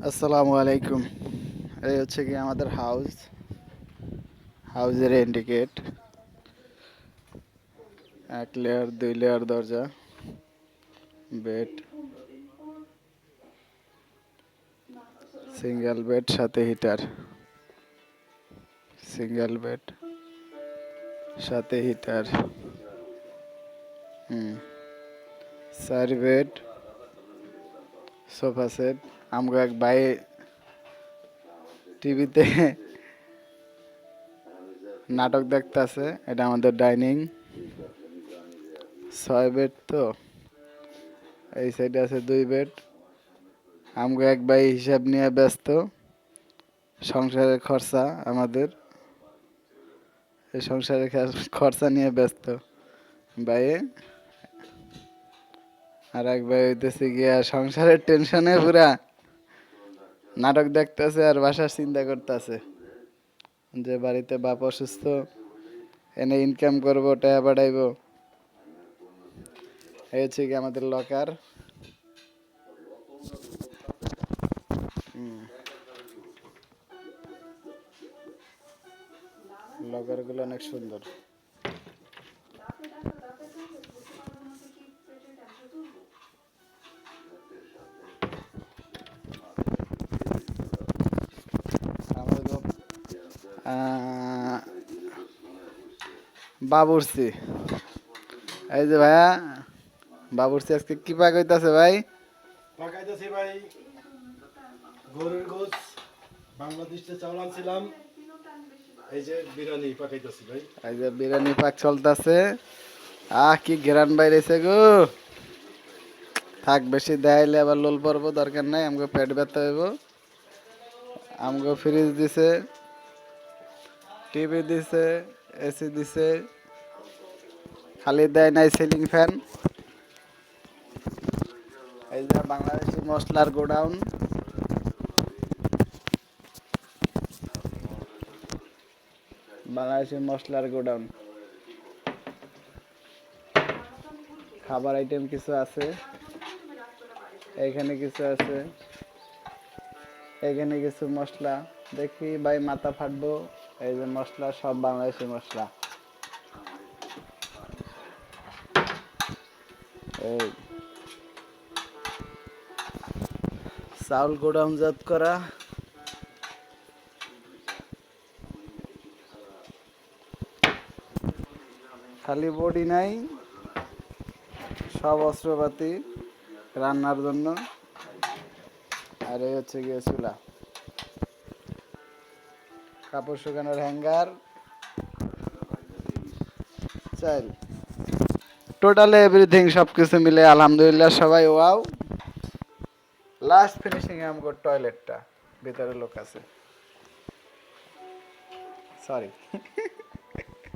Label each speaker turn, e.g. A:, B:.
A: আসসালামু আলাইকুম। এই হচ্ছে কি আমাদের হাউজের ইন্ডিকেট, 1 লেয়ার 2 লেয়ার দরজা, বেড, সিঙ্গেল বেড সাথে হিটার, সিঙ্গেল বেড সাথে হিটার, হুম 4 বেড, সোফা সেট। আমগো এক ভাই টিভিতে নাটক দেখতাছে, এটা আমাদের ডাইনিং। 6 বেড, তো এই সাইডে আছে 2 বেড। আমগো এক ভাই হিসাব নিয়ে ব্যস্ত, সংসারের খরচা আমাদের, এই সংসারের খরচা নিয়ে ব্যস্ত ভাই। আর এক ভাই হইতেছে গিয়া সংসারের টেনশনে পুরা নাটক দেখতেছে আর বাসার চিন্তা করতেছে যে বাড়িতে বাপ অসুস্থ, এনে ইনকাম করবো, টাকা পাঠাইবো। এই হচ্ছে কি আমাদের লকার। লকার গুলো অনেক সুন্দর। আমাদের বাবুর্চি, এই যে ভাইয়া বাবুর্চি আজকে কি পাক হইতাছে ভাই?
B: পাকাইতেছি ভাই গরুর গোস, বাংলাদেশে চাউল আনছিলাম। এই যে বিরিয়ানি পাকাইতেছি ভাই।
A: এই যে বিরিয়ানি পাক চলতেছে। কি ঘেরান বাইরেছে গো। থাক, বেশি দেয়াইলে আবার লোল পড়বো, দরকার নাই। আমাকে পেট ব্যথা হইব। আমাকে ফ্রিজ দিছে, টিভি দিছে, এসি দিছে, খালি দেয় নাই সিলিং ফ্যান। এই যে বাংলাদেশি মশলার গোডাউন, বাংলাদেশি মশলার গোডাউন। খাবার আইটেম কিছু আছে, এখানে কিছু আছে, এখানে কিছু মশলা। দেখি ভাই মাথা ফাটবো। এই যে মশলা, সব বাংলাদেশি মশলা। এই চাউল গোডাউনজাত করা। খালি বডি নাই, সব অস্ত্রপাতি রান্নার জন্য। আর এই হচ্ছে গিয়ে চুলা, কাপড় শুকানোর হ্যাঙ্গার, চাল, টোটালি এভরিথিং সবকিছু মিলে আলহামদুলিল্লাহ সবাই ওয়াও। লাস্ট ফিনিশিং এ আমগো টয়লেটটা, ভিতরে লোক আছে, সরি।